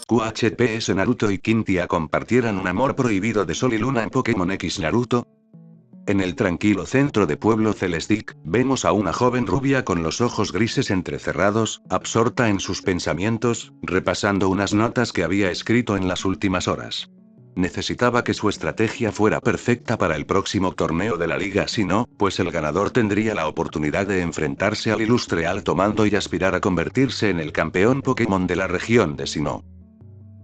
QHPS Naruto y Quintia compartieran un amor prohibido de sol y luna en Pokémon X Naruto. En el tranquilo centro de Pueblo Celestic, vemos a una joven rubia con los ojos grises entrecerrados, absorta en sus pensamientos, repasando unas notas que había escrito en las últimas horas. Necesitaba que su estrategia fuera perfecta para el próximo torneo de la liga, si no, pues el ganador tendría la oportunidad de enfrentarse al ilustre Alto Mando y aspirar a convertirse en el campeón Pokémon de la región de Sinnoh.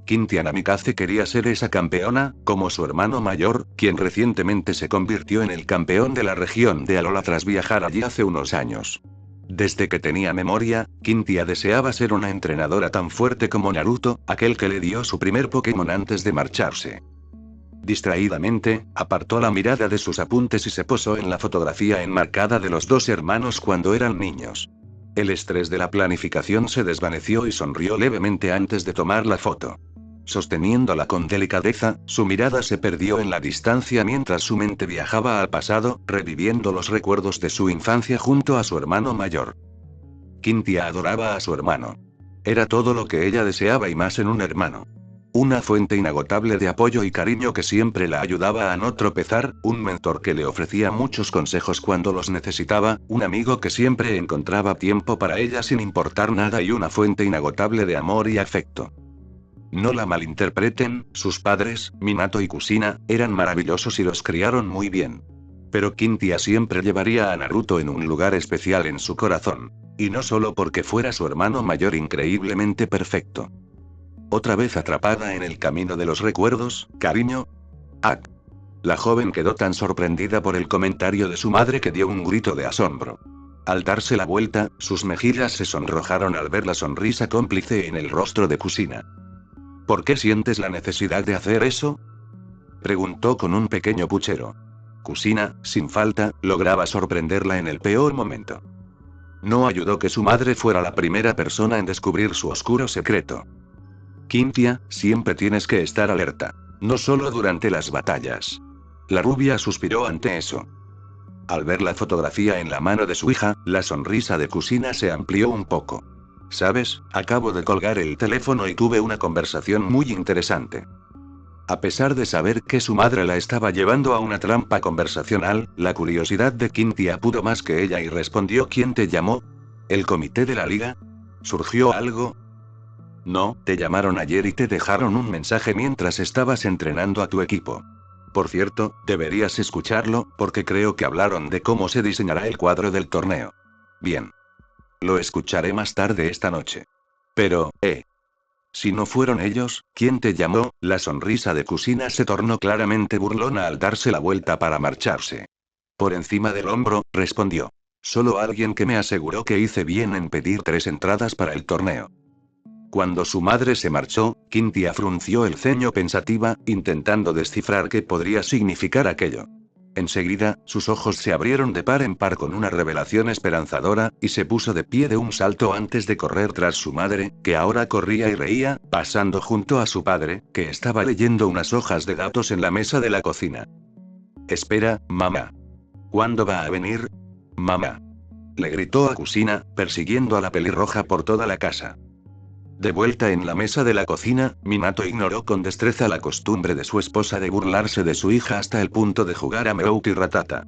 Quintia Namikaze quería ser esa campeona, como su hermano mayor, quien recientemente se convirtió en el campeón de la región de Alola tras viajar allí hace unos años. Desde que tenía memoria, Quintia deseaba ser una entrenadora tan fuerte como Naruto, aquel que le dio su primer Pokémon antes de marcharse. Distraídamente, apartó la mirada de sus apuntes y se posó en la fotografía enmarcada de los dos hermanos cuando eran niños. El estrés de la planificación se desvaneció y sonrió levemente antes de tomar la foto. Sosteniéndola con delicadeza, su mirada se perdió en la distancia mientras su mente viajaba al pasado, reviviendo los recuerdos de su infancia junto a su hermano mayor. Quintia adoraba a su hermano. Era todo lo que ella deseaba y más en un hermano. Una fuente inagotable de apoyo y cariño que siempre la ayudaba a no tropezar, un mentor que le ofrecía muchos consejos cuando los necesitaba, un amigo que siempre encontraba tiempo para ella sin importar nada y una fuente inagotable de amor y afecto. No la malinterpreten, sus padres, Minato y Kusina, eran maravillosos y los criaron muy bien. Pero Quintia siempre llevaría a Naruto en un lugar especial en su corazón. Y no solo porque fuera su hermano mayor increíblemente perfecto. Otra vez atrapada en el camino de los recuerdos, cariño. Ah. La joven quedó tan sorprendida por el comentario de su madre que dio un grito de asombro. Al darse la vuelta, sus mejillas se sonrojaron al ver la sonrisa cómplice en el rostro de Kusina. ¿Por qué sientes la necesidad de hacer eso?, preguntó con un pequeño puchero. Kusina, sin falta, lograba sorprenderla en el peor momento. No ayudó que su madre fuera la primera persona en descubrir su oscuro secreto. Quintia, siempre tienes que estar alerta. No solo durante las batallas. La rubia suspiró ante eso. Al ver la fotografía en la mano de su hija, la sonrisa de Kusina se amplió un poco. ¿Sabes? Acabo de colgar el teléfono y tuve una conversación muy interesante. A pesar de saber que su madre la estaba llevando a una trampa conversacional, la curiosidad de Quintia pudo más que ella y respondió: ¿Quién te llamó? ¿El comité de la liga? ¿Surgió algo? No, te llamaron ayer y te dejaron un mensaje mientras estabas entrenando a tu equipo. Por cierto, deberías escucharlo, porque creo que hablaron de cómo se diseñará el cuadro del torneo. Bien. Lo escucharé más tarde esta noche. Pero, si no fueron ellos, ¿quién te llamó? La sonrisa de Kusina se tornó claramente burlona al darse la vuelta para marcharse. Por encima del hombro, respondió. Solo alguien que me aseguró que hice bien en pedir 3 entradas para el torneo. Cuando su madre se marchó, Quintia frunció el ceño pensativa, intentando descifrar qué podría significar aquello. Enseguida, sus ojos se abrieron de par en par con una revelación esperanzadora, y se puso de pie de un salto antes de correr tras su madre, que ahora corría y reía, pasando junto a su padre, que estaba leyendo unas hojas de datos en la mesa de la cocina. Espera, mamá. ¿Cuándo va a venir? Mamá. Le gritó a Kusina, persiguiendo a la pelirroja por toda la casa. De vuelta en la mesa de la cocina, Minato ignoró con destreza la costumbre de su esposa de burlarse de su hija hasta el punto de jugar a Meowth y Ratata.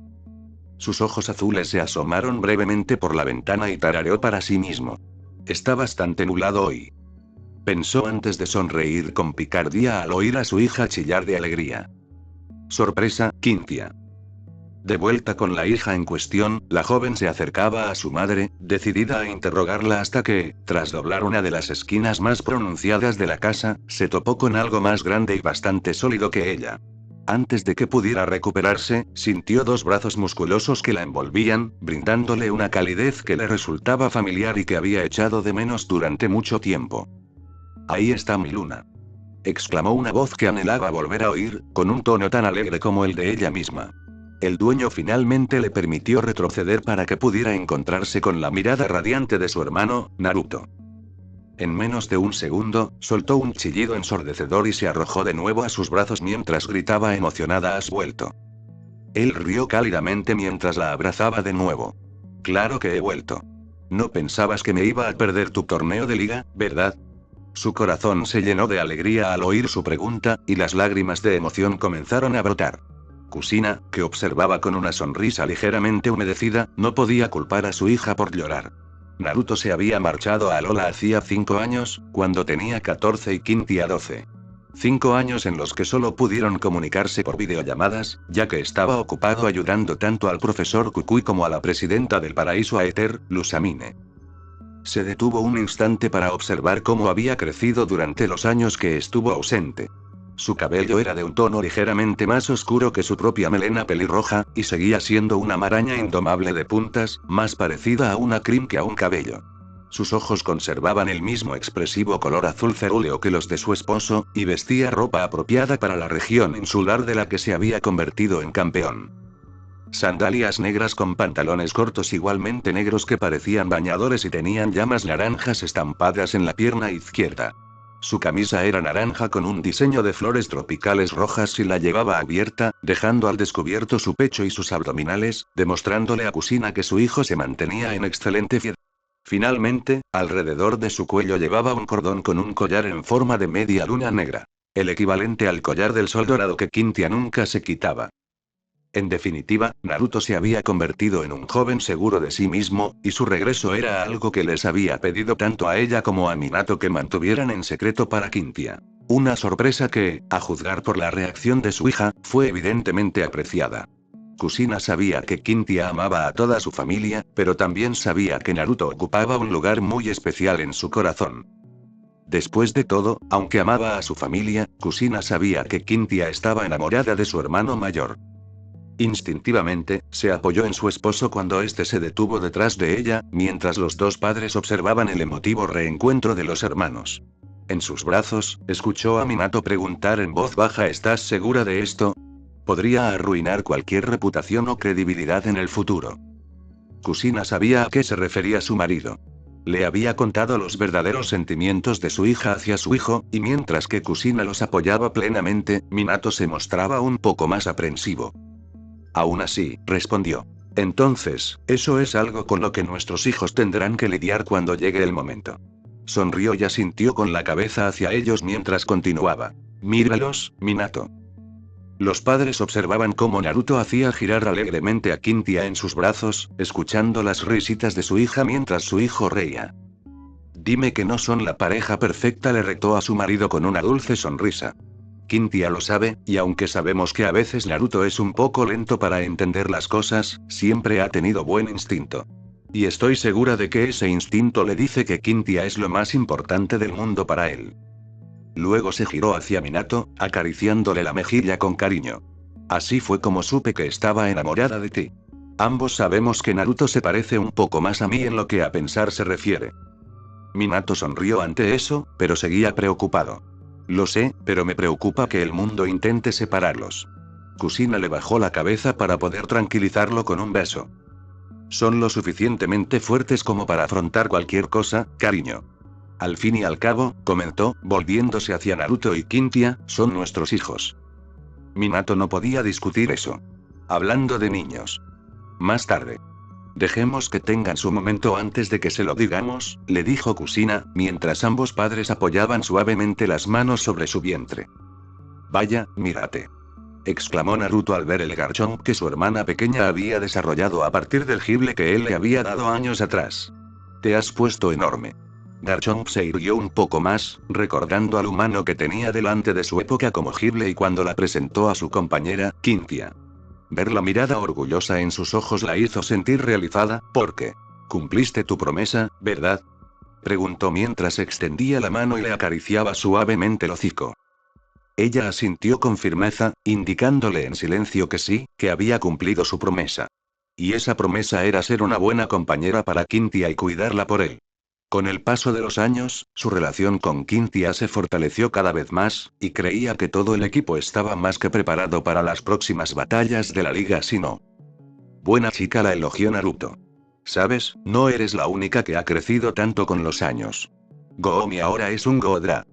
Sus ojos azules se asomaron brevemente por la ventana y tarareó para sí mismo. Está bastante nublado hoy. Pensó antes de sonreír con picardía al oír a su hija chillar de alegría. Sorpresa, Quintia. De vuelta con la hija en cuestión, la joven se acercaba a su madre, decidida a interrogarla hasta que, tras doblar una de las esquinas más pronunciadas de la casa, se topó con algo más grande y bastante sólido que ella. Antes de que pudiera recuperarse, sintió 2 brazos musculosos que la envolvían, brindándole una calidez que le resultaba familiar y que había echado de menos durante mucho tiempo. Ahí está mi luna. Exclamó una voz que anhelaba volver a oír, con un tono tan alegre como el de ella misma. El dueño finalmente le permitió retroceder para que pudiera encontrarse con la mirada radiante de su hermano, Naruto. En menos de un segundo, soltó un chillido ensordecedor y se arrojó de nuevo a sus brazos mientras gritaba emocionada: ¿Has vuelto? Él rió cálidamente mientras la abrazaba de nuevo. Claro que he vuelto. No pensabas que me iba a perder tu torneo de liga, ¿verdad? Su corazón se llenó de alegría al oír su pregunta, y las lágrimas de emoción comenzaron a brotar. Kusina, que observaba con una sonrisa ligeramente humedecida, no podía culpar a su hija por llorar. Naruto se había marchado a Alola hacía 5 años, cuando tenía 14 y Quintia 12. 5 años en los que solo pudieron comunicarse por videollamadas, ya que estaba ocupado ayudando tanto al profesor Kukui como a la presidenta del paraíso Aether, Lusamine. Se detuvo un instante para observar cómo había crecido durante los años que estuvo ausente. Su cabello era de un tono ligeramente más oscuro que su propia melena pelirroja, y seguía siendo una maraña indomable de puntas, más parecida a una crin que a un cabello. Sus ojos conservaban el mismo expresivo color azul cerúleo que los de su esposo, y vestía ropa apropiada para la región insular de la que se había convertido en campeón. Sandalias negras con pantalones cortos igualmente negros que parecían bañadores y tenían llamas naranjas estampadas en la pierna izquierda. Su camisa era naranja con un diseño de flores tropicales rojas y la llevaba abierta, dejando al descubierto su pecho y sus abdominales, demostrándole a Kusina que su hijo se mantenía en excelente fidelidad. Finalmente, alrededor de su cuello llevaba un cordón con un collar en forma de media luna negra. El equivalente al collar del sol dorado que Quintia nunca se quitaba. En definitiva, Naruto se había convertido en un joven seguro de sí mismo, y su regreso era algo que les había pedido tanto a ella como a Minato que mantuvieran en secreto para Quintia. Una sorpresa que, a juzgar por la reacción de su hija, fue evidentemente apreciada. Kusina sabía que Quintia amaba a toda su familia, pero también sabía que Naruto ocupaba un lugar muy especial en su corazón. Después de todo, aunque amaba a su familia, Kusina sabía que Quintia estaba enamorada de su hermano mayor. Instintivamente, se apoyó en su esposo cuando éste se detuvo detrás de ella, mientras los dos padres observaban el emotivo reencuentro de los hermanos. En sus brazos, escuchó a Minato preguntar en voz baja: ¿estás segura de esto? Podría arruinar cualquier reputación o credibilidad en el futuro. Kusina sabía a qué se refería su marido. Le había contado los verdaderos sentimientos de su hija hacia su hijo, y mientras que Kusina los apoyaba plenamente, Minato se mostraba un poco más aprensivo. Aún así, respondió. Entonces, eso es algo con lo que nuestros hijos tendrán que lidiar cuando llegue el momento. Sonrió y asintió con la cabeza hacia ellos mientras continuaba. Míralos, Minato. Los padres observaban cómo Naruto hacía girar alegremente a Quintia en sus brazos, escuchando las risitas de su hija mientras su hijo reía. Dime que no son la pareja perfecta, le retó a su marido con una dulce sonrisa. Quintia lo sabe, y aunque sabemos que a veces Naruto es un poco lento para entender las cosas, siempre ha tenido buen instinto. Y estoy segura de que ese instinto le dice que Quintia es lo más importante del mundo para él. Luego se giró hacia Minato, acariciándole la mejilla con cariño. Así fue como supe que estaba enamorada de ti. Ambos sabemos que Naruto se parece un poco más a mí en lo que a pensar se refiere. Minato sonrió ante eso, pero seguía preocupado. Lo sé, pero me preocupa que el mundo intente separarlos. Kusina le bajó la cabeza para poder tranquilizarlo con un beso. Son lo suficientemente fuertes como para afrontar cualquier cosa, cariño. Al fin y al cabo, comentó, volviéndose hacia Naruto y Quintia, son nuestros hijos. Minato no podía discutir eso. Hablando de niños. Más tarde. Dejemos que tengan su momento antes de que se lo digamos, le dijo Kusina, mientras ambos padres apoyaban suavemente las manos sobre su vientre. Vaya, mírate. Exclamó Naruto al ver el Garchomp que su hermana pequeña había desarrollado a partir del gible que él le había dado años atrás. Te has puesto enorme. Garchomp se irguió un poco más, recordando al humano que tenía delante de su época como gible y cuando la presentó a su compañera, Quintia. Ver la mirada orgullosa en sus ojos la hizo sentir realizada, porque cumpliste tu promesa, ¿verdad? Preguntó mientras extendía la mano y le acariciaba suavemente el hocico. Ella asintió con firmeza, indicándole en silencio que sí, que había cumplido su promesa. Y esa promesa era ser una buena compañera para Quintia y cuidarla por él. Con el paso de los años, su relación con Quintia se fortaleció cada vez más, y creía que todo el equipo estaba más que preparado para las próximas batallas de la liga Sinnoh. Buena chica, la elogió Naruto. Sabes, no eres la única que ha crecido tanto con los años. Goomi ahora es un Godra.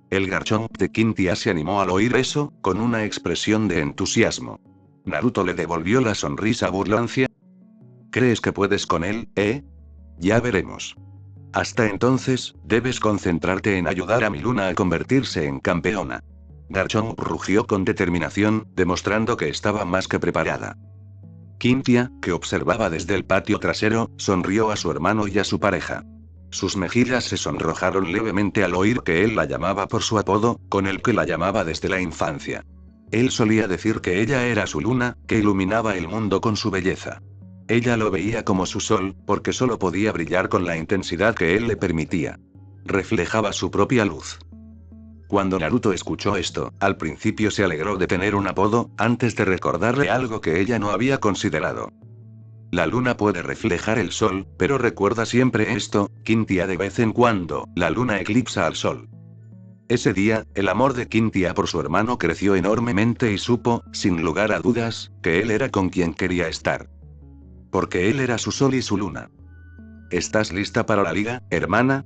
El Garchomp de Quintia se animó al oír eso, con una expresión de entusiasmo. Naruto le devolvió la sonrisa burlancia. ¿Crees que puedes con él, eh? Ya veremos. Hasta entonces, debes concentrarte en ayudar a mi Luna a convertirse en campeona. Garchomp rugió con determinación, demostrando que estaba más que preparada. Cynthia, que observaba desde el patio trasero, sonrió a su hermano y a su pareja. Sus mejillas se sonrojaron levemente al oír que él la llamaba por su apodo, con el que la llamaba desde la infancia. Él solía decir que ella era su luna, que iluminaba el mundo con su belleza. Ella lo veía como su sol, porque solo podía brillar con la intensidad que él le permitía. Reflejaba su propia luz. Cuando Naruto escuchó esto, al principio se alegró de tener un apodo, antes de recordarle algo que ella no había considerado. La luna puede reflejar el sol, pero recuerda siempre esto, Cynthia, de vez en cuando, la luna eclipsa al sol. Ese día, el amor de Cynthia por su hermano creció enormemente y supo, sin lugar a dudas, que él era con quien quería estar. Porque él era su sol y su luna. ¿Estás lista para la liga, hermana?,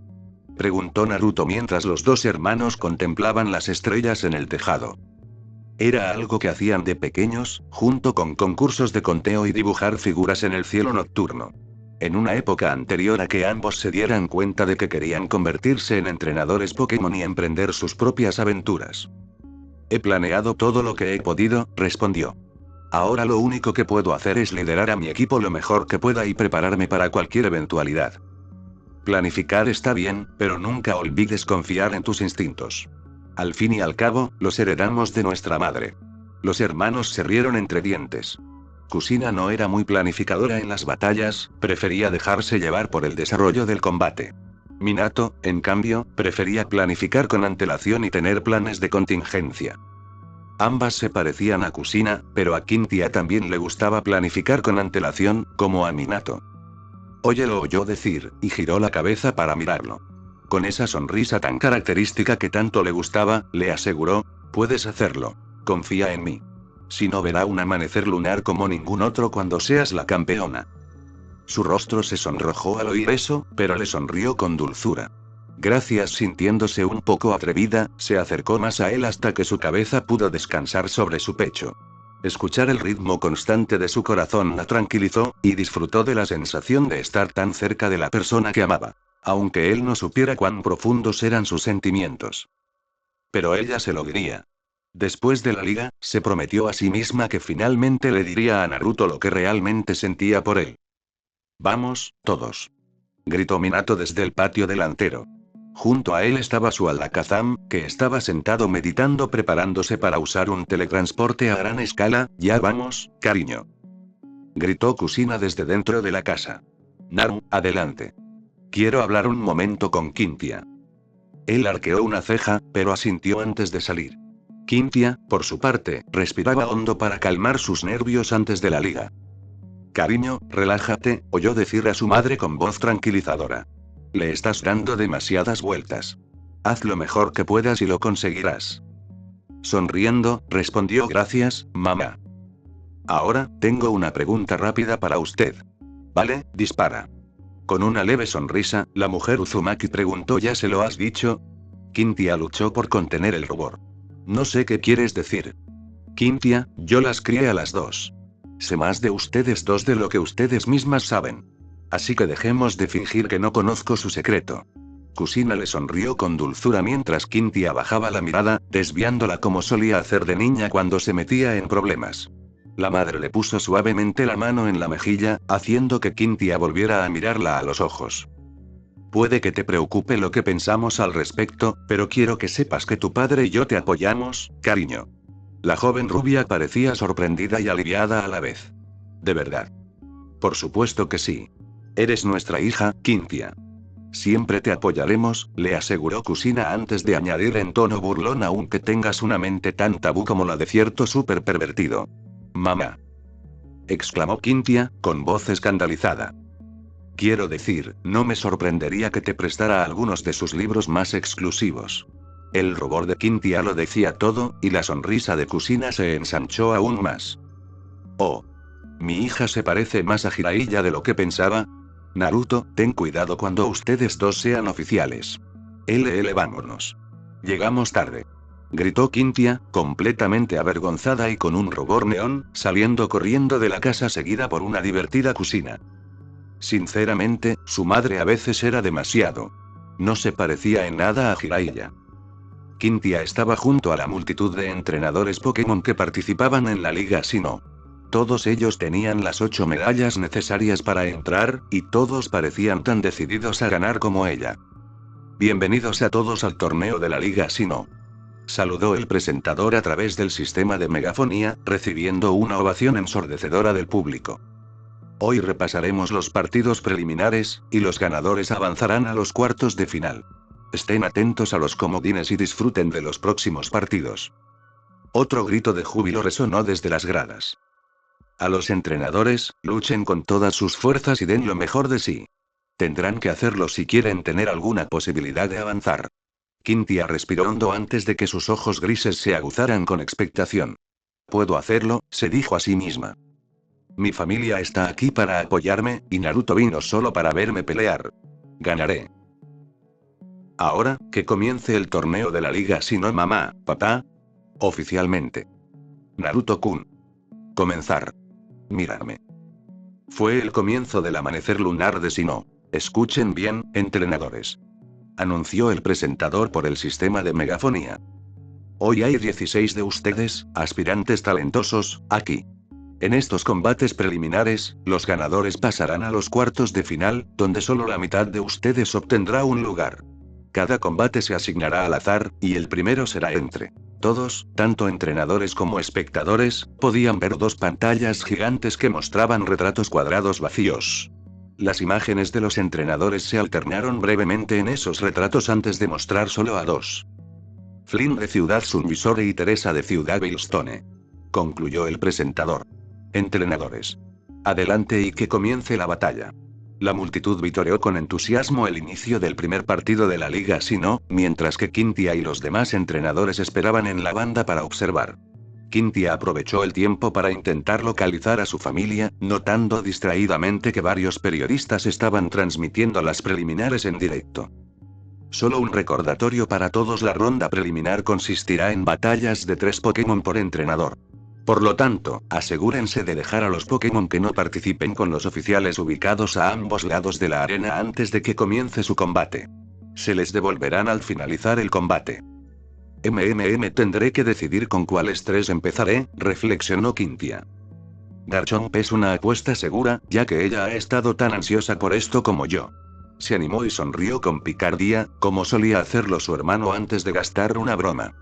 preguntó Naruto mientras los dos hermanos contemplaban las estrellas en el tejado. Era algo que hacían de pequeños, junto con concursos de conteo y dibujar figuras en el cielo nocturno. En una época anterior a que ambos se dieran cuenta de que querían convertirse en entrenadores Pokémon y emprender sus propias aventuras. He planeado todo lo que he podido, respondió. Ahora lo único que puedo hacer es liderar a mi equipo lo mejor que pueda y prepararme para cualquier eventualidad. Planificar está bien, pero nunca olvides confiar en tus instintos. Al fin y al cabo, los heredamos de nuestra madre. Los hermanos se rieron entre dientes. Kusina no era muy planificadora en las batallas, prefería dejarse llevar por el desarrollo del combate. Minato, en cambio, prefería planificar con antelación y tener planes de contingencia. Ambas se parecían a Kusina, pero a Cynthia también le gustaba planificar con antelación, como a Minato. Oye, lo oyó decir, y giró la cabeza para mirarlo. Con esa sonrisa tan característica que tanto le gustaba, le aseguró, puedes hacerlo. Confía en mí. Si no, verá un amanecer lunar como ningún otro cuando seas la campeona. Su rostro se sonrojó al oír eso, pero le sonrió con dulzura. Gracias, sintiéndose un poco atrevida, se acercó más a él hasta que su cabeza pudo descansar sobre su pecho. Escuchar el ritmo constante de su corazón la tranquilizó, y disfrutó de la sensación de estar tan cerca de la persona que amaba. Aunque él no supiera cuán profundos eran sus sentimientos. Pero ella se lo diría. Después de la liga, se prometió a sí misma que finalmente le diría a Naruto lo que realmente sentía por él. Vamos, todos. Gritó Minato desde el patio delantero. Junto a él estaba su Alakazam, que estaba sentado meditando preparándose para usar un teletransporte a gran escala. Ya vamos, cariño. Gritó Kusina desde dentro de la casa. Naru, adelante. Quiero hablar un momento con Cynthia. Él arqueó una ceja, pero asintió antes de salir. Cynthia, por su parte, respiraba hondo para calmar sus nervios antes de la liga. Cariño, relájate, oyó decir a su madre con voz tranquilizadora. Le estás dando demasiadas vueltas. Haz lo mejor que puedas y lo conseguirás. Sonriendo, respondió gracias, mamá. Ahora, tengo una pregunta rápida para usted. Vale, dispara. Con una leve sonrisa, la mujer Uzumaki preguntó, ¿ya se lo has dicho? Cynthia luchó por contener el rubor. No sé qué quieres decir. Cynthia, yo las crié a las dos. Sé más de ustedes dos de lo que ustedes mismas saben. Así que dejemos de fingir que no conozco su secreto. Kusina le sonrió con dulzura mientras Cynthia bajaba la mirada, desviándola como solía hacer de niña cuando se metía en problemas. La madre le puso suavemente la mano en la mejilla, haciendo que Cynthia volviera a mirarla a los ojos. Puede que te preocupe lo que pensamos al respecto, pero quiero que sepas que tu padre y yo te apoyamos, cariño. La joven rubia parecía sorprendida y aliviada a la vez. ¿De verdad? Por supuesto que sí. Eres nuestra hija, Cynthia. Siempre te apoyaremos, le aseguró Kusina antes de añadir en tono burlón, aunque tengas una mente tan tabú como la de cierto súper pervertido. Mamá. Exclamó Cynthia, con voz escandalizada. Quiero decir, no me sorprendería que te prestara algunos de sus libros más exclusivos. El rubor de Cynthia lo decía todo, y la sonrisa de Kusina se ensanchó aún más. Oh. Mi hija se parece más a Jiraiya de lo que pensaba. Naruto, ten cuidado cuando ustedes dos sean oficiales. Vámonos. Llegamos tarde. Gritó Cynthia, completamente avergonzada y con un rubor neón, saliendo corriendo de la casa seguida por una divertida Kusina. Sinceramente, su madre a veces era demasiado. No se parecía en nada a Jiraiya. Quintia estaba junto a la multitud de entrenadores Pokémon que participaban en la Liga Sinnoh. Todos ellos tenían las 8 medallas necesarias para entrar, y todos parecían tan decididos a ganar como ella. Bienvenidos a todos al torneo de la Liga Sinnoh. Saludó el presentador a través del sistema de megafonía, recibiendo una ovación ensordecedora del público. Hoy repasaremos los partidos preliminares, y los ganadores avanzarán a los cuartos de final. Estén atentos a los comodines y disfruten de los próximos partidos. Otro grito de júbilo resonó desde las gradas. A los entrenadores, luchen con todas sus fuerzas y den lo mejor de sí. Tendrán que hacerlo si quieren tener alguna posibilidad de avanzar. Quintia respiró hondo antes de que sus ojos grises se aguzaran con expectación. Puedo hacerlo, se dijo a sí misma. Mi familia está aquí para apoyarme, y Naruto vino solo para verme pelear. Ganaré. Ahora, que comience el torneo de la Liga Sinnoh, mamá, papá. Oficialmente. Naruto-kun. Comenzar. Mirarme. Fue el comienzo del amanecer lunar de Sinnoh. Escuchen bien, entrenadores. Anunció el presentador por el sistema de megafonía. Hoy hay 16 de ustedes, aspirantes talentosos, aquí. En estos combates preliminares, los ganadores pasarán a los cuartos de final, donde solo la mitad de ustedes obtendrá un lugar. Cada combate se asignará al azar, y el primero será entre todos, tanto entrenadores como espectadores, podían ver 2 pantallas gigantes que mostraban retratos cuadrados vacíos. Las imágenes de los entrenadores se alternaron brevemente en esos retratos antes de mostrar solo a 2. Flynn de Ciudad Sunvisore y Teresa de Ciudad Veilstone. Concluyó el presentador. Entrenadores. Adelante y que comience la batalla. La multitud vitoreó con entusiasmo el inicio del primer partido de la Liga Sinnoh, mientras que Quintia y los demás entrenadores esperaban en la banda para observar. Quintia aprovechó el tiempo para intentar localizar a su familia, notando distraídamente que varios periodistas estaban transmitiendo las preliminares en directo. Solo un recordatorio para todos: la ronda preliminar consistirá en batallas de 3 Pokémon por entrenador. Por lo tanto, asegúrense de dejar a los Pokémon que no participen con los oficiales ubicados a ambos lados de la arena antes de que comience su combate. Se les devolverán al finalizar el combate. Tendré que decidir con cuáles 3 empezaré, reflexionó Quintia. Garchomp es una apuesta segura, ya que ella ha estado tan ansiosa por esto como yo. Se animó y sonrió con picardía, como solía hacerlo su hermano antes de gastar una broma.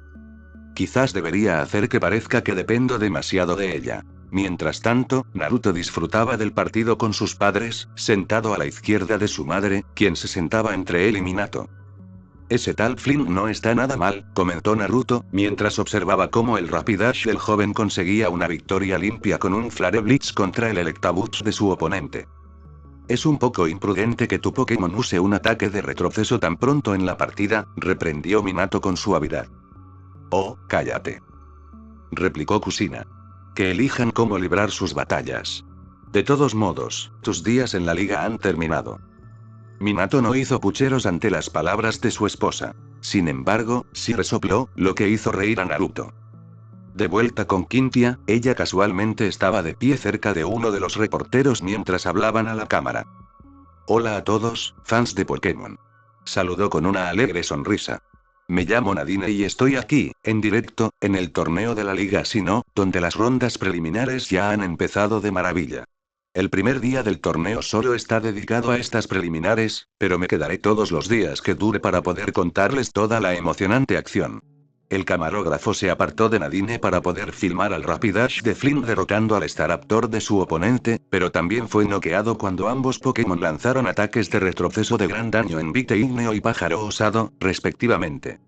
Quizás debería hacer que parezca que dependo demasiado de ella. Mientras tanto, Naruto disfrutaba del partido con sus padres, sentado a la izquierda de su madre, quien se sentaba entre él y Minato. Ese tal Flynn no está nada mal, comentó Naruto, mientras observaba cómo el Rapidash del joven conseguía una victoria limpia con un Flare Blitz contra el Electabuzz de su oponente. Es un poco imprudente que tu Pokémon use un ataque de retroceso tan pronto en la partida, reprendió Minato con suavidad. Oh, cállate. Replicó Kusina. Que elijan cómo librar sus batallas. De todos modos, tus días en la liga han terminado. Minato no hizo pucheros ante las palabras de su esposa. Sin embargo, sí resopló, lo que hizo reír a Naruto. De vuelta con Quintia, ella casualmente estaba de pie cerca de uno de los reporteros mientras hablaban a la cámara. Hola a todos, fans de Pokémon. Saludó con una alegre sonrisa. Me llamo Nadine y estoy aquí, en directo, en el torneo de la Liga Sinnoh, donde las rondas preliminares ya han empezado de maravilla. El primer día del torneo solo está dedicado a estas preliminares, pero me quedaré todos los días que dure para poder contarles toda la emocionante acción. El camarógrafo se apartó de Nadine para poder filmar al Rapidash de Flynn derrotando al Staraptor de su oponente, pero también fue noqueado cuando ambos Pokémon lanzaron ataques de retroceso de gran daño en Vite Ígneo y Pájaro Osado, respectivamente.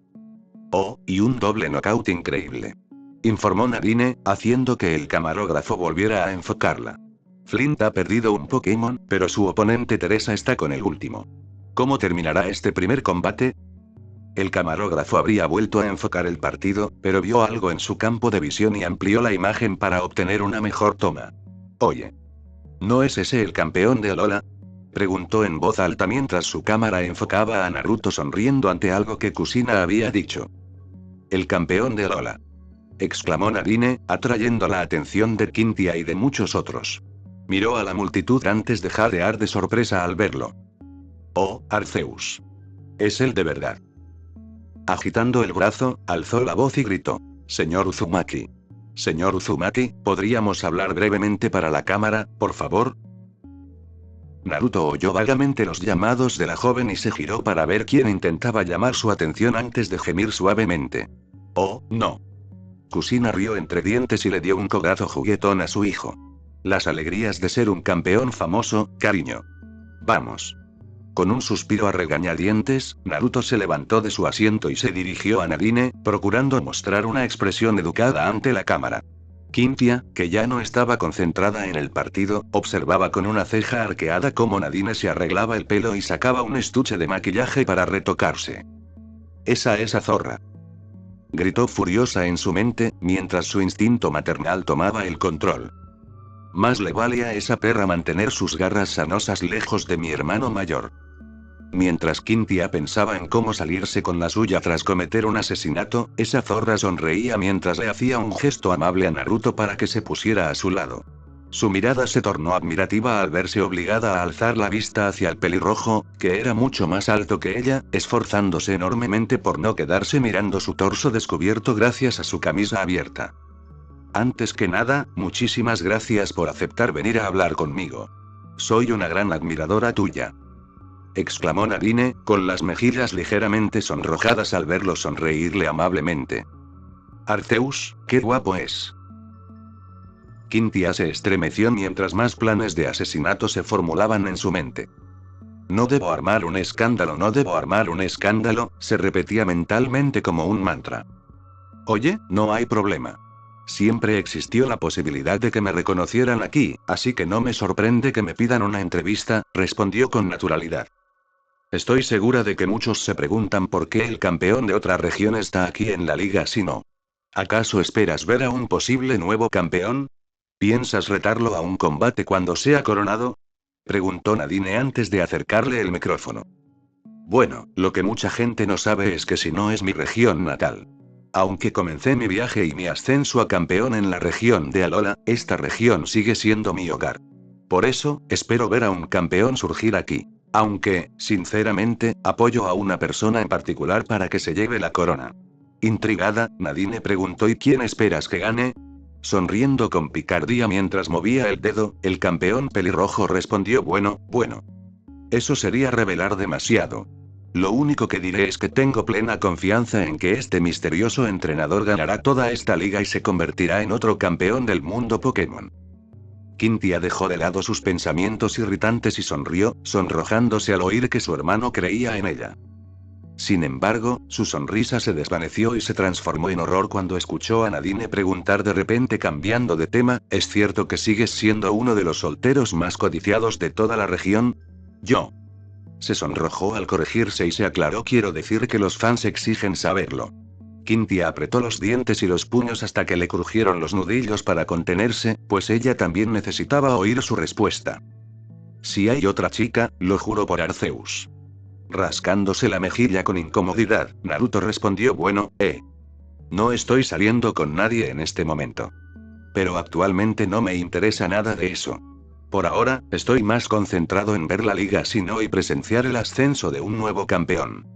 Oh, y un doble knockout increíble. Informó Nadine, haciendo que el camarógrafo volviera a enfocarla. Flint ha perdido un Pokémon, pero su oponente Teresa está con el último. ¿Cómo terminará este primer combate? El camarógrafo habría vuelto a enfocar el partido, pero vio algo en su campo de visión y amplió la imagen para obtener una mejor toma. Oye. ¿No es ese el campeón de Alola? Preguntó en voz alta mientras su cámara enfocaba a Naruto sonriendo ante algo que Kusina había dicho. El campeón de Alola. Exclamó Nadine, atrayendo la atención de Quintia y de muchos otros. Miró a la multitud antes de jadear de sorpresa al verlo. Oh, Arceus. Es él de verdad. Agitando el brazo, alzó la voz y gritó. Señor Uzumaki. Señor Uzumaki, ¿podríamos hablar brevemente para la cámara, por favor? Naruto oyó vagamente los llamados de la joven y se giró para ver quién intentaba llamar su atención antes de gemir suavemente. Oh, no. Kusina rió entre dientes y le dio un codazo juguetón a su hijo. Las alegrías de ser un campeón famoso, cariño. Vamos. Con un suspiro a regañadientes, Naruto se levantó de su asiento y se dirigió a Nadine, procurando mostrar una expresión educada ante la cámara. Quintia, que ya no estaba concentrada en el partido, observaba con una ceja arqueada cómo Nadine se arreglaba el pelo y sacaba un estuche de maquillaje para retocarse. Esa zorra. Gritó furiosa en su mente, mientras su instinto maternal tomaba el control. Más le vale a esa perra mantener sus garras sanosas lejos de mi hermano mayor. Mientras Quintia pensaba en cómo salirse con la suya tras cometer un asesinato, esa zorra sonreía mientras le hacía un gesto amable a Naruto para que se pusiera a su lado. Su mirada se tornó admirativa al verse obligada a alzar la vista hacia el pelirrojo, que era mucho más alto que ella, esforzándose enormemente por no quedarse mirando su torso descubierto gracias a su camisa abierta. Antes que nada, muchísimas gracias por aceptar venir a hablar conmigo. Soy una gran admiradora tuya. Exclamó Nadine, con las mejillas ligeramente sonrojadas al verlo sonreírle amablemente. Arceus, qué guapo es. Quintia se estremeció mientras más planes de asesinato se formulaban en su mente. No debo armar un escándalo, no debo armar un escándalo, se repetía mentalmente como un mantra. Oye, no hay problema. Siempre existió la posibilidad de que me reconocieran aquí, así que no me sorprende que me pidan una entrevista, respondió con naturalidad. Estoy segura de que muchos se preguntan por qué el campeón de otra región está aquí en la liga si no. ¿Acaso esperas ver a un posible nuevo campeón? ¿Piensas retarlo a un combate cuando sea coronado? Preguntó Nadine antes de acercarle el micrófono. Bueno, lo que mucha gente no sabe es que si no es mi región natal. Aunque comencé mi viaje y mi ascenso a campeón en la región de Alola, esta región sigue siendo mi hogar. Por eso, espero ver a un campeón surgir aquí. Aunque, sinceramente, apoyo a una persona en particular para que se lleve la corona. Intrigada, Nadine preguntó: ¿y quién esperas que gane? Sonriendo con picardía mientras movía el dedo, el campeón pelirrojo respondió: bueno. Eso sería revelar demasiado. Lo único que diré es que tengo plena confianza en que este misterioso entrenador ganará toda esta liga y se convertirá en otro campeón del mundo Pokémon. Quintia dejó de lado sus pensamientos irritantes y sonrió, sonrojándose al oír que su hermano creía en ella. Sin embargo, su sonrisa se desvaneció y se transformó en horror cuando escuchó a Nadine preguntar de repente cambiando de tema: ¿es cierto que sigues siendo uno de los solteros más codiciados de toda la región? Yo. Se sonrojó al corregirse y se aclaró: quiero decir que los fans exigen saberlo. Quintia apretó los dientes y los puños hasta que le crujieron los nudillos para contenerse, pues ella también necesitaba oír su respuesta. Si hay otra chica, lo juro por Arceus. Rascándose la mejilla con incomodidad, Naruto respondió: bueno, no estoy saliendo con nadie en este momento. Pero actualmente no me interesa nada de eso. Por ahora, estoy más concentrado en ver la liga sino y presenciar el ascenso de un nuevo campeón.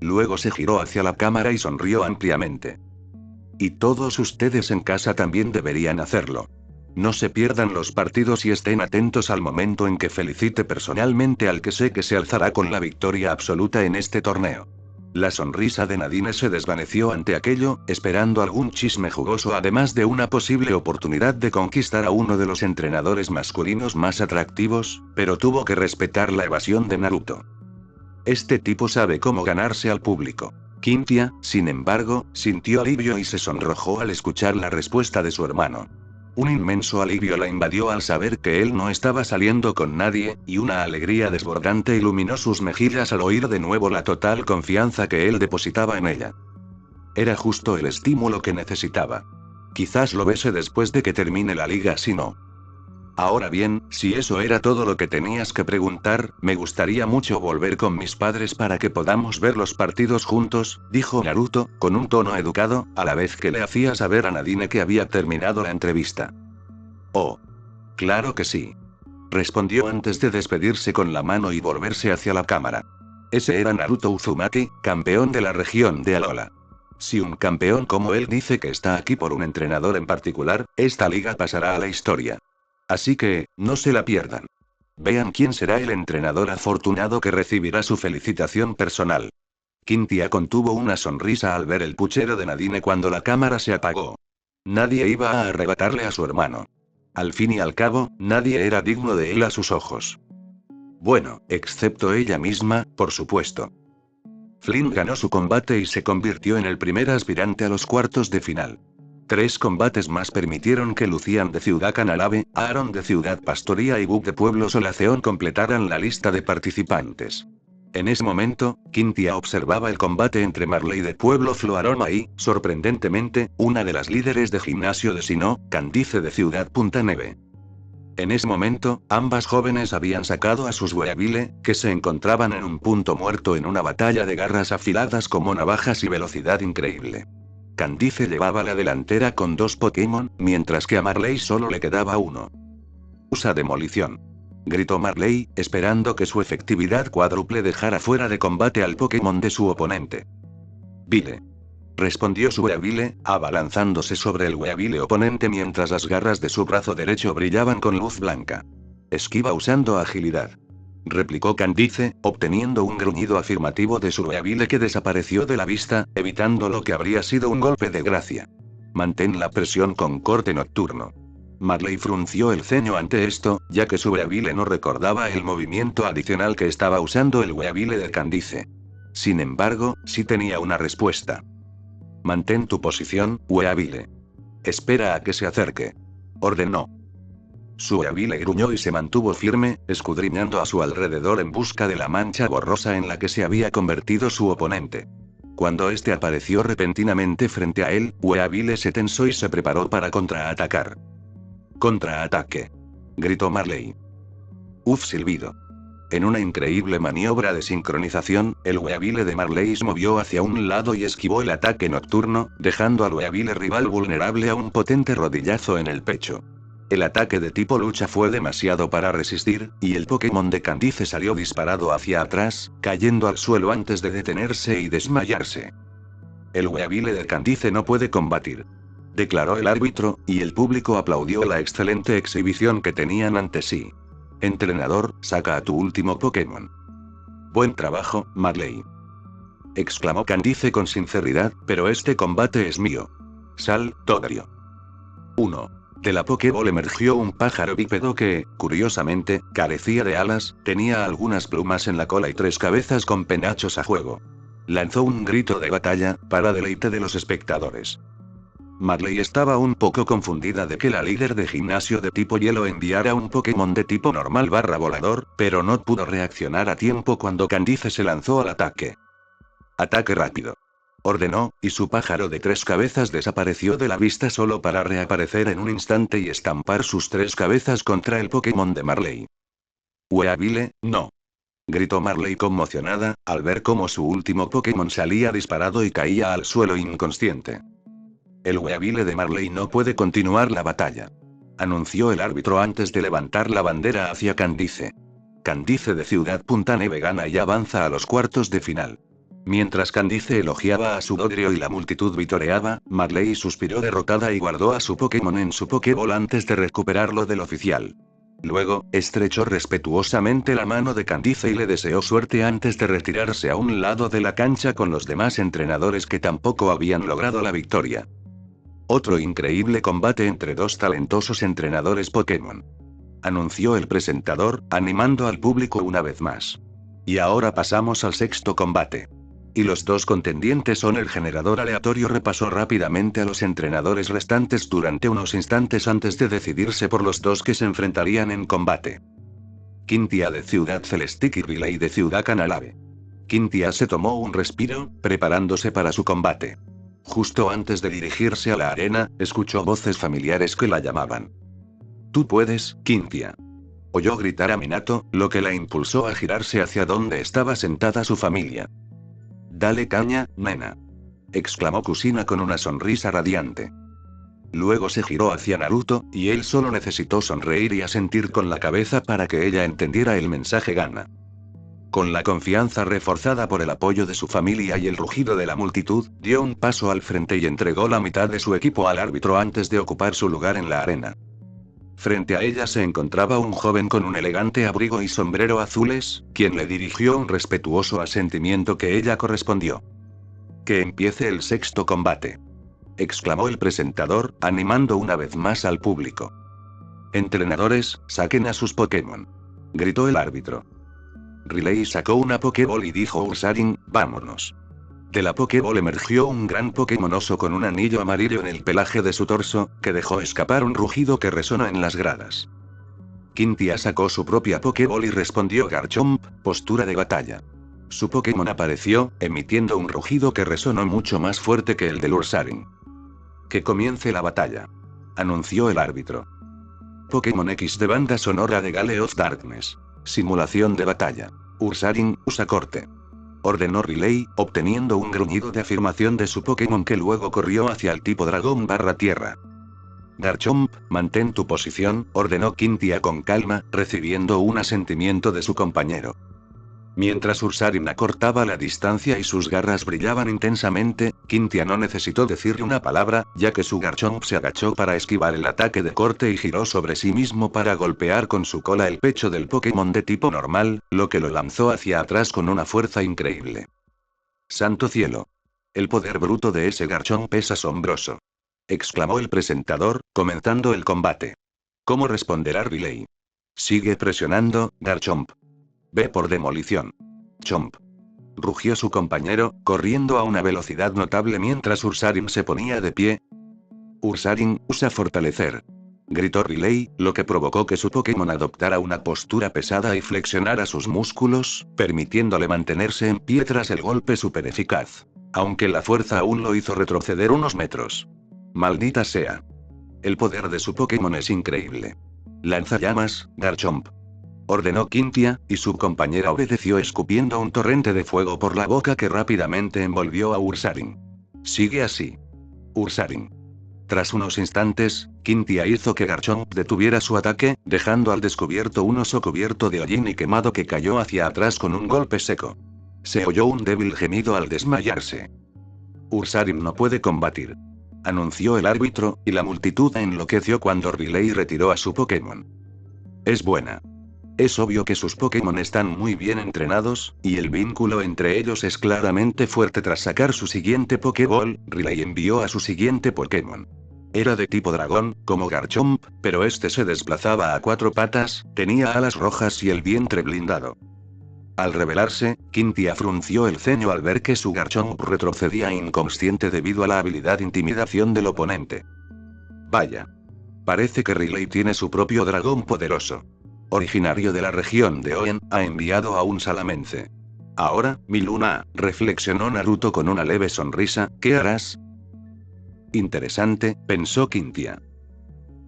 Luego se giró hacia la cámara y sonrió ampliamente. Y todos ustedes en casa también deberían hacerlo. No se pierdan los partidos y estén atentos al momento en que felicite personalmente al que sé que se alzará con la victoria absoluta en este torneo. La sonrisa de Nadine se desvaneció ante aquello, esperando algún chisme jugoso además de una posible oportunidad de conquistar a uno de los entrenadores masculinos más atractivos, pero tuvo que respetar la evasión de Naruto. Este tipo sabe cómo ganarse al público. Quintia, sin embargo, sintió alivio y se sonrojó al escuchar la respuesta de su hermano. Un inmenso alivio la invadió al saber que él no estaba saliendo con nadie, y una alegría desbordante iluminó sus mejillas al oír de nuevo la total confianza que él depositaba en ella. Era justo el estímulo que necesitaba. Quizás lo bese después de que termine la liga si no. Ahora bien, si eso era todo lo que tenías que preguntar, me gustaría mucho volver con mis padres para que podamos ver los partidos juntos, dijo Naruto, con un tono educado, a la vez que le hacía saber a Nadine que había terminado la entrevista. Oh. Claro que sí. Respondió antes de despedirse con la mano y volverse hacia la cámara. Ese era Naruto Uzumaki, campeón de la región de Alola. Si un campeón como él dice que está aquí por un entrenador en particular, esta liga pasará a la historia. Así que, no se la pierdan. Vean quién será el entrenador afortunado que recibirá su felicitación personal. Quintia contuvo una sonrisa al ver el puchero de Nadine cuando la cámara se apagó. Nadie iba a arrebatarle a su hermano. Al fin y al cabo, nadie era digno de él a sus ojos. Bueno, excepto ella misma, por supuesto. Flynn ganó su combate y se convirtió en el primer aspirante a los cuartos de final. 3 combates más permitieron que Lucian de Ciudad Canalave, Aaron de Ciudad Pastoría y Bug de Pueblo Solaceón completaran la lista de participantes. En ese momento, Quintia observaba el combate entre Marley de Pueblo Floaroma y, sorprendentemente, una de las líderes de gimnasio de Sinnoh, Candice de Ciudad Punta Neve. En ese momento, ambas jóvenes habían sacado a sus Weavile, que se encontraban en un punto muerto en una batalla de garras afiladas como navajas y velocidad increíble. Candice llevaba la delantera con 2 Pokémon, mientras que a Marley solo le quedaba uno. Usa demolición. Gritó Marley, esperando que su efectividad cuádruple dejara fuera de combate al Pokémon de su oponente. Vile. Respondió su Weavile, abalanzándose sobre el Weavile oponente mientras las garras de su brazo derecho brillaban con luz blanca. Esquiva usando agilidad. Replicó Candice, obteniendo un gruñido afirmativo de su Weavile que desapareció de la vista, evitando lo que habría sido un golpe de gracia. Mantén la presión con corte nocturno. Marley frunció el ceño ante esto, ya que su Weavile no recordaba el movimiento adicional que estaba usando el Weavile de Candice. Sin embargo, sí tenía una respuesta. Mantén tu posición, Weavile. Espera a que se acerque. Ordenó. Su Weavile gruñó y se mantuvo firme, escudriñando a su alrededor en busca de la mancha borrosa en la que se había convertido su oponente. Cuando este apareció repentinamente frente a él, Weavile se tensó y se preparó para contraatacar. ¡Contraataque! Gritó Marley. Uf, silbido. En una increíble maniobra de sincronización, el Weavile de Marley se movió hacia un lado y esquivó el ataque nocturno, dejando al Weavile rival vulnerable a un potente rodillazo en el pecho. El ataque de tipo lucha fue demasiado para resistir, y el Pokémon de Candice salió disparado hacia atrás, cayendo al suelo antes de detenerse y desmayarse. El Weavile de Candice no puede combatir. Declaró el árbitro, y el público aplaudió la excelente exhibición que tenían ante sí. Entrenador, saca a tu último Pokémon. Buen trabajo, Marley. Exclamó Candice con sinceridad, pero este combate es mío. Sal, Todrio. 1. De la Pokéball emergió un pájaro bípedo que, curiosamente, carecía de alas, tenía algunas plumas en la cola y 3 cabezas con penachos a juego. Lanzó un grito de batalla, para deleite de los espectadores. Marley estaba un poco confundida de que la líder de gimnasio de tipo hielo enviara un Pokémon de tipo normal / volador, pero no pudo reaccionar a tiempo cuando Candice se lanzó al ataque. Ataque rápido. Ordenó, y su pájaro de 3 cabezas desapareció de la vista solo para reaparecer en un instante y estampar sus 3 cabezas contra el Pokémon de Marley. Weavile, no. Gritó Marley conmocionada, al ver cómo su último Pokémon salía disparado y caía al suelo inconsciente. El Weavile de Marley no puede continuar la batalla. Anunció el árbitro antes de levantar la bandera hacia Candice. Candice de Ciudad Punta Neve gana y avanza a los cuartos de final. Mientras Candice elogiaba a su Dodrio y la multitud vitoreaba, Marley suspiró derrotada y guardó a su Pokémon en su Pokéball antes de recuperarlo del oficial. Luego, estrechó respetuosamente la mano de Candice y le deseó suerte antes de retirarse a un lado de la cancha con los demás entrenadores que tampoco habían logrado la victoria. Otro increíble combate entre 2 talentosos entrenadores Pokémon. Anunció el presentador, animando al público una vez más. Y ahora pasamos al 6º combate. Y los 2 contendientes son el generador aleatorio. Repasó rápidamente a los entrenadores restantes durante unos instantes antes de decidirse por los 2 que se enfrentarían en combate. Quintia de Ciudad Celestic y Riley de Ciudad Canalave. Quintia se tomó un respiro, preparándose para su combate. Justo antes de dirigirse a la arena, escuchó voces familiares que la llamaban. Tú puedes, Quintia. Oyó gritar a Minato, lo que la impulsó a girarse hacia donde estaba sentada su familia. Dale caña, nena. Exclamó Kusina con una sonrisa radiante. Luego se giró hacia Naruto, y él solo necesitó sonreír y asentir con la cabeza para que ella entendiera el mensaje gana. Con la confianza reforzada por el apoyo de su familia y el rugido de la multitud, dio un paso al frente y entregó la mitad de su equipo al árbitro antes de ocupar su lugar en la arena. Frente a ella se encontraba un joven con un elegante abrigo y sombrero azules, quien le dirigió un respetuoso asentimiento que ella correspondió. «Que empiece el sexto combate», exclamó el presentador, animando una vez más al público. «Entrenadores, saquen a sus Pokémon», gritó el árbitro. Riley sacó una Pokéball y dijo Ursaring, vámonos. De la Pokéball emergió un gran Pokémon oso con un anillo amarillo en el pelaje de su torso, que dejó escapar un rugido que resonó en las gradas. Quintia sacó su propia Pokéball y respondió Garchomp, postura de batalla. Su Pokémon apareció, emitiendo un rugido que resonó mucho más fuerte que el del Ursaring. «Que comience la batalla», anunció el árbitro. Pokémon X de banda sonora de Gale of Darkness. Simulación de batalla. Ursaring, usa corte», ordenó Riley, obteniendo un gruñido de afirmación de su Pokémon que luego corrió hacia el tipo dragón barra tierra. «Garchomp, mantén tu posición», ordenó Quintia con calma, recibiendo un asentimiento de su compañero. Mientras Ursaring acortaba la distancia y sus garras brillaban intensamente, Quintia no necesitó decirle una palabra, ya que su Garchomp se agachó para esquivar el ataque de corte y giró sobre sí mismo para golpear con su cola el pecho del Pokémon de tipo normal, lo que lo lanzó hacia atrás con una fuerza increíble. «¡Santo cielo! El poder bruto de ese Garchomp es asombroso», exclamó el presentador, comenzando el combate. «¿Cómo responderá Riley? Sigue presionando, Garchomp. Ve por demolición. Chomp», rugió su compañero, corriendo a una velocidad notable mientras Ursaring se ponía de pie. «Ursaring, usa fortalecer», gritó Riley, lo que provocó que su Pokémon adoptara una postura pesada y flexionara sus músculos, permitiéndole mantenerse en pie tras el golpe super eficaz. Aunque la fuerza aún lo hizo retroceder unos metros. «Maldita sea. El poder de su Pokémon es increíble. Lanzallamas, Garchomp», ordenó Quintia, y su compañera obedeció escupiendo un torrente de fuego por la boca que rápidamente envolvió a Ursaring. «Sigue así. Ursaring». Tras unos instantes, Quintia hizo que Garchomp detuviera su ataque, dejando al descubierto un oso cubierto de hollín y quemado que cayó hacia atrás con un golpe seco. Se oyó un débil gemido al desmayarse. «Ursaring no puede combatir», anunció el árbitro, y la multitud enloqueció cuando Riley retiró a su Pokémon. «Es buena. Es obvio que sus Pokémon están muy bien entrenados, y el vínculo entre ellos es claramente fuerte». Tras sacar su siguiente Pokéball, Riley envió a su siguiente Pokémon. Era de tipo dragón, como Garchomp, pero este se desplazaba a 4 patas, tenía alas rojas y el vientre blindado. Al revelarse, Quintia frunció el ceño al ver que su Garchomp retrocedía inconsciente debido a la habilidad intimidación del oponente. «Vaya. Parece que Riley tiene su propio dragón poderoso. Originario de la región de Oen, ha enviado a un Salamence. Ahora, mi luna», reflexionó Naruto con una leve sonrisa, «¿qué harás?». Interesante, pensó Quintia.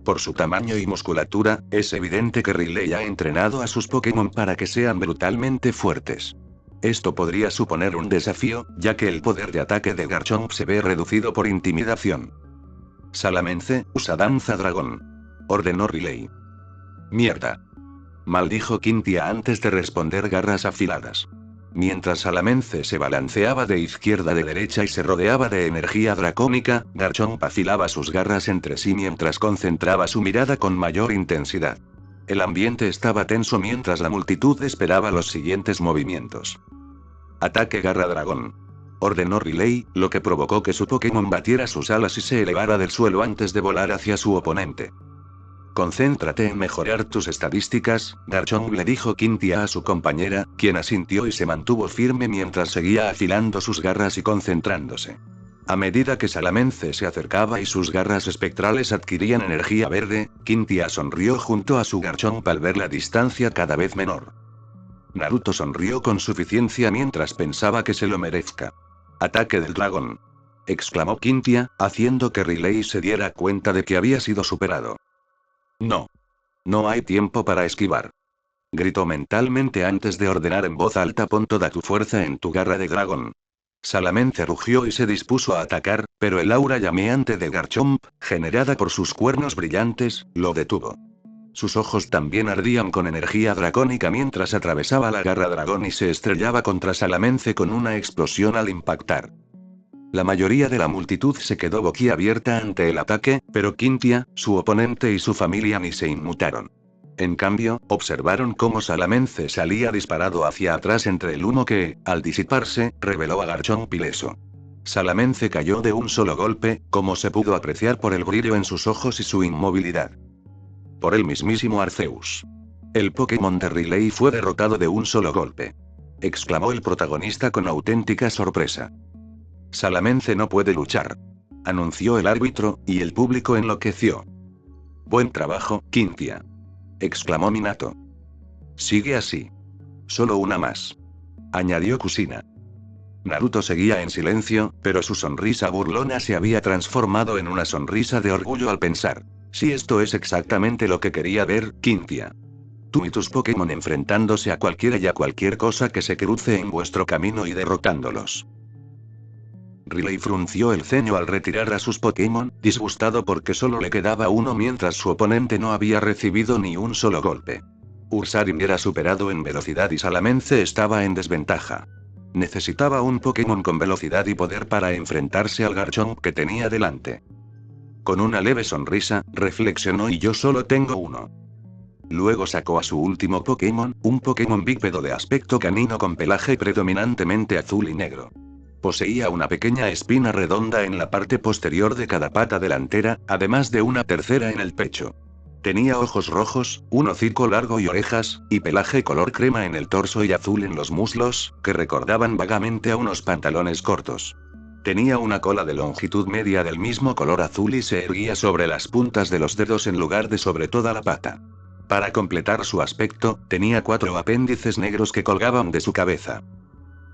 Por su tamaño y musculatura, es evidente que Riley ha entrenado a sus Pokémon para que sean brutalmente fuertes. Esto podría suponer un desafío, ya que el poder de ataque de Garchomp se ve reducido por intimidación. «Salamence, usa danza dragón», ordenó Riley. «Mierda», maldijo Quintia antes de responder garras afiladas. Mientras Salamence se balanceaba de izquierda a derecha y se rodeaba de energía dracónica, Garchomp afilaba sus garras entre sí mientras concentraba su mirada con mayor intensidad. El ambiente estaba tenso mientras la multitud esperaba los siguientes movimientos. «Ataque garra dragón», ordenó Riley, lo que provocó que su Pokémon batiera sus alas y se elevara del suelo antes de volar hacia su oponente. «Concéntrate en mejorar tus estadísticas», Garchomp le dijo Quintia a su compañera, quien asintió y se mantuvo firme mientras seguía afilando sus garras y concentrándose. A medida que Salamence se acercaba y sus garras espectrales adquirían energía verde, Quintia sonrió junto a su Garchomp al ver la distancia cada vez menor. Naruto sonrió con suficiencia mientras pensaba que se lo merezca. «Ataque del dragón», exclamó Quintia, haciendo que Riley se diera cuenta de que había sido superado. «No. No hay tiempo para esquivar», gritó mentalmente antes de ordenar en voz alta: «Pon toda tu fuerza en tu garra de dragón». Salamence rugió y se dispuso a atacar, pero el aura llameante de Garchomp, generada por sus cuernos brillantes, lo detuvo. Sus ojos también ardían con energía dracónica mientras atravesaba la garra dragón y se estrellaba contra Salamence con una explosión al impactar. La mayoría de la multitud se quedó boquiabierta ante el ataque, pero Quintia, su oponente y su familia ni se inmutaron. En cambio, observaron cómo Salamence salía disparado hacia atrás entre el humo que, al disiparse, reveló a Garchomp ileso. Salamence cayó de un solo golpe, como se pudo apreciar por el brillo en sus ojos y su inmovilidad. Por el mismísimo Arceus. El Pokémon de Riley fue derrotado de un solo golpe. Exclamó el protagonista con auténtica sorpresa. Salamence no puede luchar. Anunció el árbitro, y el público enloqueció. Buen trabajo, Quintia. Exclamó Minato. Sigue así. Solo una más. Añadió Kusina. Naruto seguía en silencio, pero su sonrisa burlona se había transformado en una sonrisa de orgullo al pensar. Si esto es exactamente lo que quería ver, Quintia. Tú y tus Pokémon enfrentándose a cualquiera y a cualquier cosa que se cruce en vuestro camino y derrotándolos. Riley frunció el ceño al retirar a sus Pokémon, disgustado porque solo le quedaba uno mientras su oponente no había recibido ni un solo golpe. Ursaring era superado en velocidad y Salamence estaba en desventaja. Necesitaba un Pokémon con velocidad y poder para enfrentarse al Garchomp que tenía delante. Con una leve sonrisa, reflexionó y yo solo tengo uno. Luego sacó a su último Pokémon, un Pokémon bípedo de aspecto canino con pelaje predominantemente azul y negro. Poseía una pequeña espina redonda en la parte posterior de cada pata delantera, además de una tercera en el pecho. Tenía ojos rojos, un hocico largo y orejas, y pelaje color crema en el torso y azul en los muslos, que recordaban vagamente a unos pantalones cortos. Tenía una cola de longitud media del mismo color azul y se erguía sobre las puntas de los dedos en lugar de sobre toda la pata. Para completar su aspecto, tenía 4 apéndices negros que colgaban de su cabeza.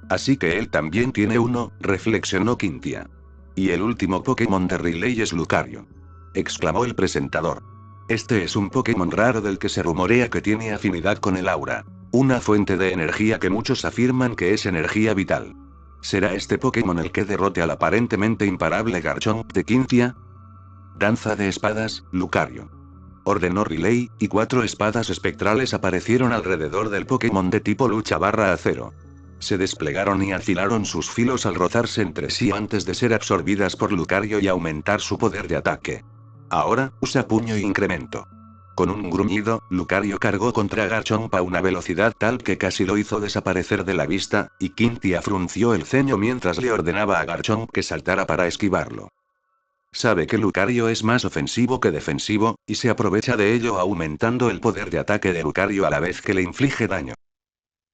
Así que él también tiene uno, reflexionó Quintia. Y el último Pokémon de Riley es Lucario. Exclamó el presentador. Este es un Pokémon raro del que se rumorea que tiene afinidad con el aura. Una fuente de energía que muchos afirman que es energía vital. ¿Será este Pokémon el que derrote al aparentemente imparable Garchomp de Quintia? Danza de espadas, Lucario. Ordenó Riley, y 4 espadas espectrales aparecieron alrededor del Pokémon de tipo lucha/acero. Se desplegaron y afilaron sus filos al rozarse entre sí antes de ser absorbidas por Lucario y aumentar su poder de ataque. Ahora, usa puño e incremento. Con un gruñido, Lucario cargó contra Garchomp a una velocidad tal que casi lo hizo desaparecer de la vista, y Quintia frunció el ceño mientras le ordenaba a Garchomp que saltara para esquivarlo. Sabe que Lucario es más ofensivo que defensivo, y se aprovecha de ello aumentando el poder de ataque de Lucario a la vez que le inflige daño.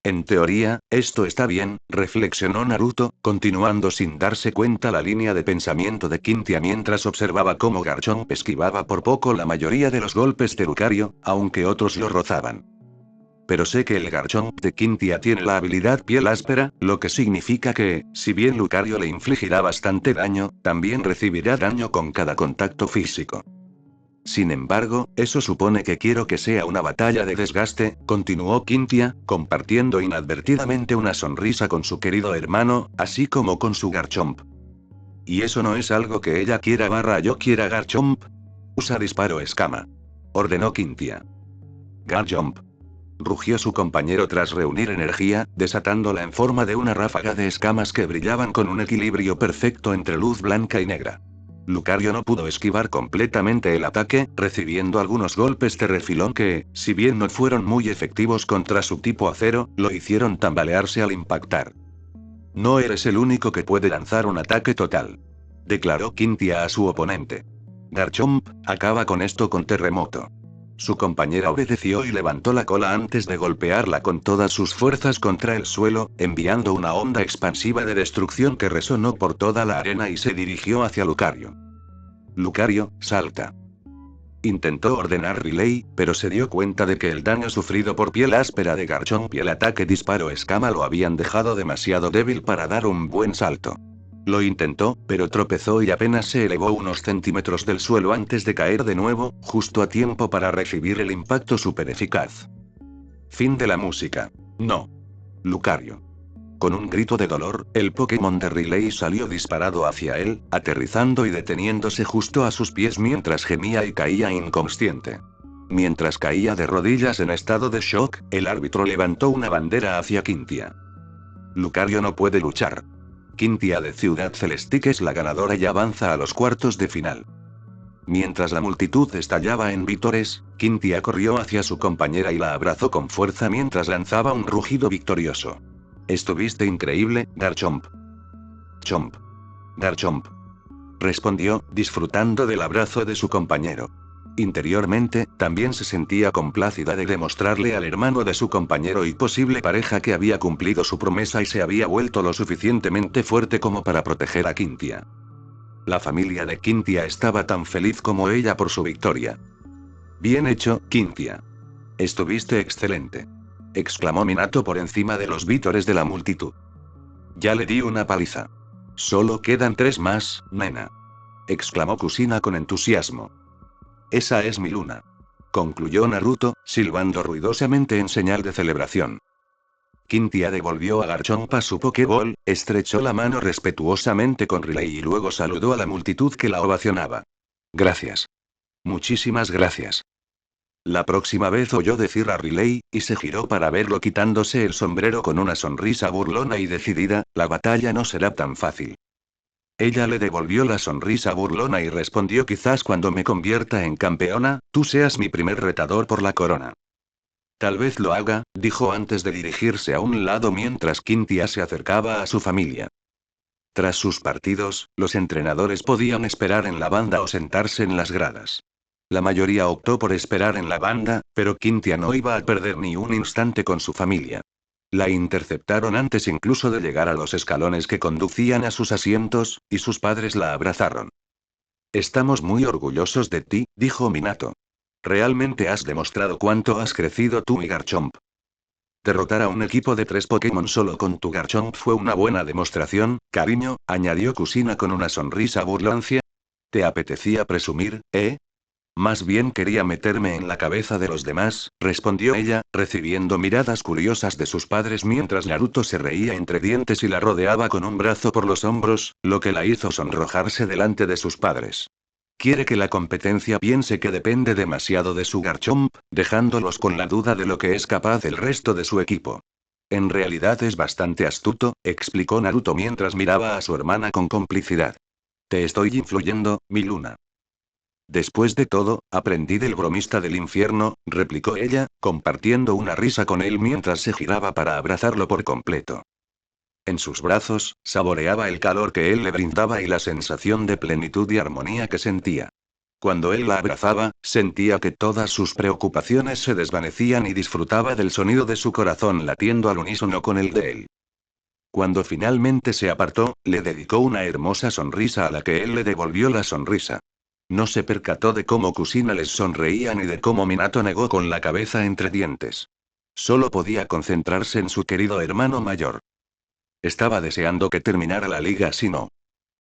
En teoría, esto está bien, reflexionó Naruto, continuando sin darse cuenta la línea de pensamiento de Quintia mientras observaba cómo Garchomp esquivaba por poco la mayoría de los golpes de Lucario, aunque otros lo rozaban. Pero sé que el Garchomp de Quintia tiene la habilidad piel áspera, lo que significa que, si bien Lucario le infligirá bastante daño, también recibirá daño con cada contacto físico. Sin embargo, eso supone que quiero que sea una batalla de desgaste, continuó Quintia, compartiendo inadvertidamente una sonrisa con su querido hermano, así como con su Garchomp. ¿Y eso no es algo que ella quiera/yo quiera Garchomp? Usa disparo escama. Ordenó Quintia. Garchomp. Rugió su compañero tras reunir energía, desatándola en forma de una ráfaga de escamas que brillaban con un equilibrio perfecto entre luz blanca y negra. Lucario no pudo esquivar completamente el ataque, recibiendo algunos golpes de refilón que, si bien no fueron muy efectivos contra su tipo acero, lo hicieron tambalearse al impactar. No eres el único que puede lanzar un ataque total. Declaró Quintia a su oponente. Garchomp, acaba con esto con terremoto. Su compañera obedeció y levantó la cola antes de golpearla con todas sus fuerzas contra el suelo, enviando una onda expansiva de destrucción que resonó por toda la arena y se dirigió hacia Lucario. Lucario, salta. Intentó ordenar Riley, pero se dio cuenta de que el daño sufrido por piel áspera de Garchomp y el ataque disparo escama lo habían dejado demasiado débil para dar un buen salto. Lo intentó, pero tropezó y apenas se elevó unos centímetros del suelo antes de caer de nuevo, justo a tiempo para recibir el impacto súper eficaz. Fin de la música. No. Lucario. Con un grito de dolor, el Pokémon de Riley salió disparado hacia él, aterrizando y deteniéndose justo a sus pies mientras gemía y caía inconsciente. Mientras caía de rodillas en estado de shock, el árbitro levantó una bandera hacia Quintia. Lucario no puede luchar. Quintia de Ciudad Celestic es la ganadora y avanza a los cuartos de final. Mientras la multitud estallaba en vítores, Quintia corrió hacia su compañera y la abrazó con fuerza mientras lanzaba un rugido victorioso. Estuviste increíble, Garchomp. Chomp. Garchomp. Respondió, disfrutando del abrazo de su compañero. Interiormente, también se sentía complacida de demostrarle al hermano de su compañero y posible pareja que había cumplido su promesa y se había vuelto lo suficientemente fuerte como para proteger a Quintia. La familia de Quintia estaba tan feliz como ella por su victoria. Bien hecho, Quintia. Estuviste excelente. Exclamó Minato por encima de los vítores de la multitud. Ya le di una paliza. Solo quedan 3 más, nena. Exclamó Kusina con entusiasmo. Esa es mi luna. Concluyó Naruto, silbando ruidosamente en señal de celebración. Quintia devolvió a Garchomp a su Pokéball, estrechó la mano respetuosamente con Riley y luego saludó a la multitud que la ovacionaba. Gracias. Muchísimas gracias. La próxima vez oyó decir a Riley, y se giró para verlo quitándose el sombrero con una sonrisa burlona y decidida, la batalla no será tan fácil. Ella le devolvió la sonrisa burlona y respondió: quizás cuando me convierta en campeona, tú seas mi primer retador por la corona. Tal vez lo haga, dijo antes de dirigirse a un lado mientras Quintia se acercaba a su familia. Tras sus partidos, los entrenadores podían esperar en la banda o sentarse en las gradas. La mayoría optó por esperar en la banda, pero Quintia no iba a perder ni un instante con su familia. La interceptaron antes incluso de llegar a los escalones que conducían a sus asientos, y sus padres la abrazaron. Estamos muy orgullosos de ti, dijo Minato. Realmente has demostrado cuánto has crecido tú y Garchomp. Derrotar a un equipo de 3 Pokémon solo con tu Garchomp fue una buena demostración, cariño, añadió Kusina con una sonrisa burlancia. ¿Te apetecía presumir, eh? Más bien quería meterme en la cabeza de los demás, respondió ella, recibiendo miradas curiosas de sus padres mientras Naruto se reía entre dientes y la rodeaba con un brazo por los hombros, lo que la hizo sonrojarse delante de sus padres. Quiere que la competencia piense que depende demasiado de su Garchomp, dejándolos con la duda de lo que es capaz el resto de su equipo. En realidad es bastante astuto, explicó Naruto mientras miraba a su hermana con complicidad. Te estoy influyendo, mi luna. Después de todo, aprendí del bromista del infierno, replicó ella, compartiendo una risa con él mientras se giraba para abrazarlo por completo. En sus brazos, saboreaba el calor que él le brindaba y la sensación de plenitud y armonía que sentía. Cuando él la abrazaba, sentía que todas sus preocupaciones se desvanecían y disfrutaba del sonido de su corazón latiendo al unísono con el de él. Cuando finalmente se apartó, le dedicó una hermosa sonrisa a la que él le devolvió la sonrisa. No se percató de cómo Kusina les sonreía ni de cómo Minato negó con la cabeza entre dientes. Solo podía concentrarse en su querido hermano mayor. Estaba deseando que terminara la liga si no.